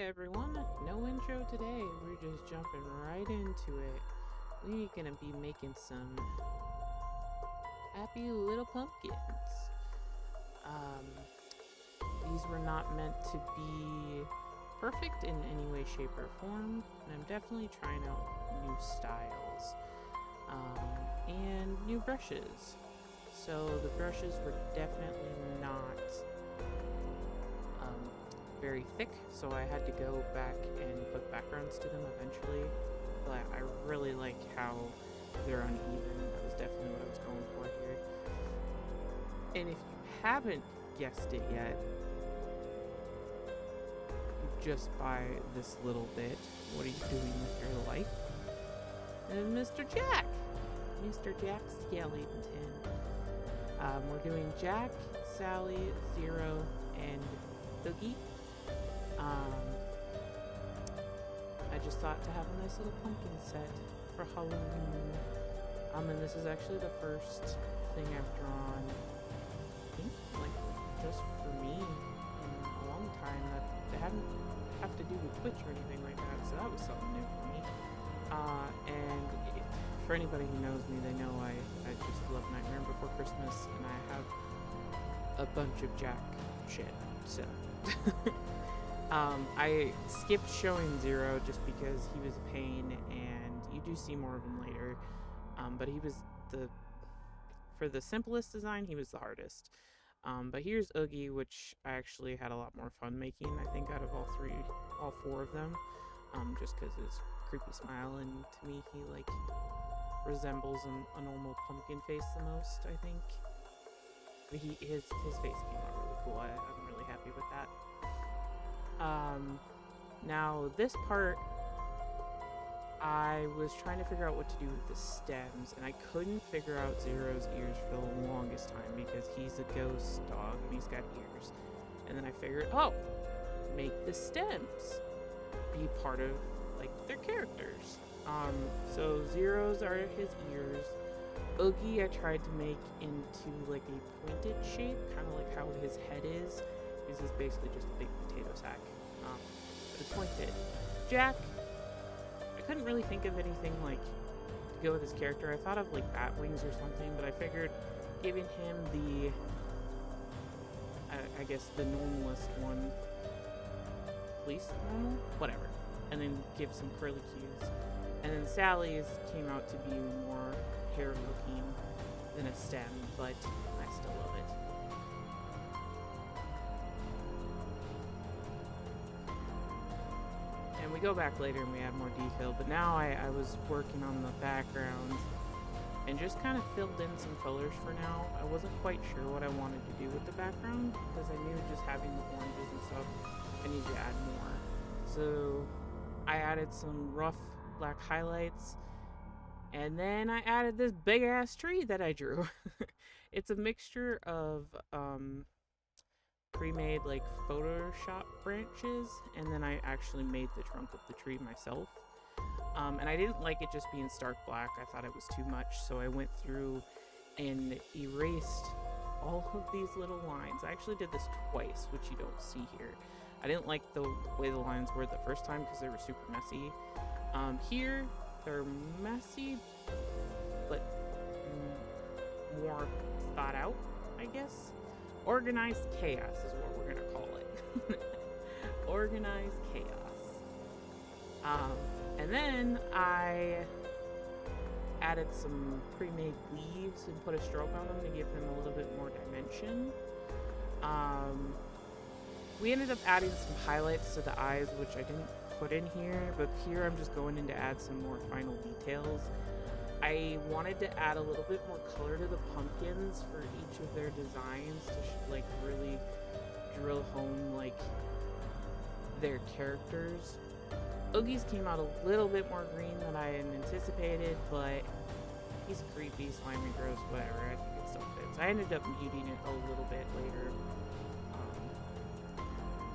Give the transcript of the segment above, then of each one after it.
everyone. No intro today. We're just jumping right into it. We're gonna be making some happy little pumpkins. Um, these were not meant to be perfect in any way, shape, or form, and I'm definitely trying out new styles and new brushes. So the brushes were definitely not very thick, so I had to go back and put backgrounds to them eventually. But I really like how they're uneven. That was definitely what I was going for here. And if you haven't guessed it yet, just by this little bit, what are you doing with your life? And Mr. Jack! Mr. Jack Skellington. We're doing Jack, Sally, Zero, and Oogie. I just thought to have a nice little pumpkin set for Halloween. And this is actually the first thing I've drawn, I think, like, just for me in a long time that they hadn't have to do with Twitch or anything like that, so that was something new for me. For anybody who knows me, they know I just love Nightmare Before Christmas, and I have a bunch of Jack shit, so... I skipped showing Zero just because he was a pain, and you do see more of him later. But he was for the simplest design, he was the hardest. But here's Oogie, which I actually had a lot more fun making, I think, out of all four of them. Just because his creepy smile, and to me, he, like, resembles a normal pumpkin face the most, I think. But his face came out really cool. I'm really happy with that. Now this part, I was trying to figure out what to do with the stems, and I couldn't figure out Zero's ears for the longest time because he's a ghost dog and he's got ears. And then I figured, oh, make the stems be part of, like, their characters. So Zero's are his ears. Oogie I tried to make into, like, a pointed shape, kind of like how his head is. This is basically just a big potato sack. But it's pointed. Jack, I couldn't really think of anything, like, to go with his character. I thought of, like, bat wings or something, but I figured giving him the, I guess, the normalest one, least normal? Whatever. And then give some curly cues. And then Sally's came out to be more hair-looking than a stem, but I still love it. And we go back later and we add more detail, but now I was working on the background and just kind of filled in some colors for now. I wasn't quite sure what I wanted to do with the background because I knew just having the oranges and stuff, I needed to add more. So I added some rough black highlights, and then I added this big ass tree that I drew. It's a mixture of pre-made, like, Photoshop branches, and then I actually made the trunk of the tree myself. And I didn't like it just being stark black. I thought it was too much, so I went through and erased all of these little lines. I actually did this twice, which you don't see here. I didn't like the way the lines were the first time because they were super messy. Here, they're messy, but more thought out, I guess. Organized chaos is what we're gonna call it. Organized chaos. And then I added some pre-made leaves and put a stroke on them to give them a little bit more dimension. We ended up adding some highlights to the eyes, which I didn't put in here, but here I'm just going in to add some more final details. I wanted to add a little bit more color to the pumpkins for each of their designs to like really drill home, like, their characters. Oogie's came out a little bit more green than I had anticipated, but he's creepy, slimy, gross, whatever. I think it still fits. I ended up muting it a little bit later.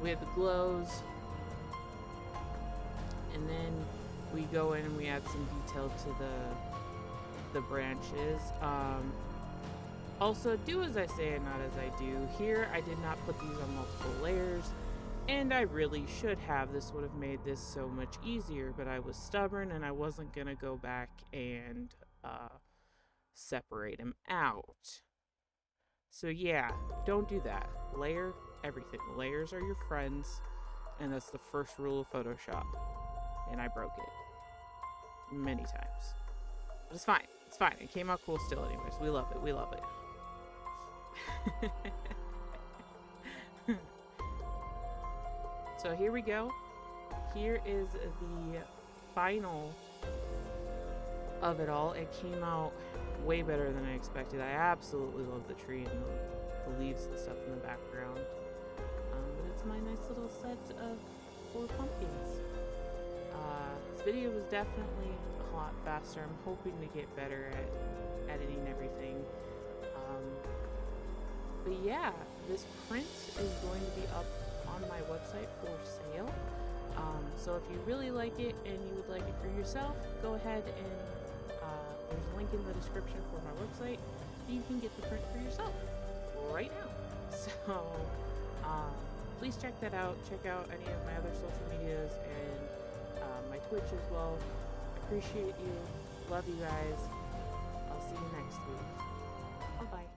We had the glows, and then we go in and we add some detail to the branches. Also, do as I say and not as I do. Here, I did not put these on multiple layers. And I really should have. This would have made this so much easier, but I was stubborn and I wasn't going to go back and separate them out. So yeah, don't do that. Layer everything. Layers are your friends, and that's the first rule of Photoshop. And I broke it many times. But it's fine. It's fine. It came out cool still anyways. We love it. We love it. So here we go. Here is the final of it all. It came out way better than I expected. I absolutely love the tree and the leaves and stuff in the background. But it's my nice little set of 4 pumpkins. This video was definitely a lot faster. I'm hoping to get better at editing everything. But yeah, this print is going to be up on my website for sale. So if you really like it and you would like it for yourself, go ahead and there's a link in the description for my website. You can get the print for yourself right now. So please check that out. Check out any of my other social medias and my Twitch as well. Appreciate you. Love you guys. I'll see you next week. Bye-bye.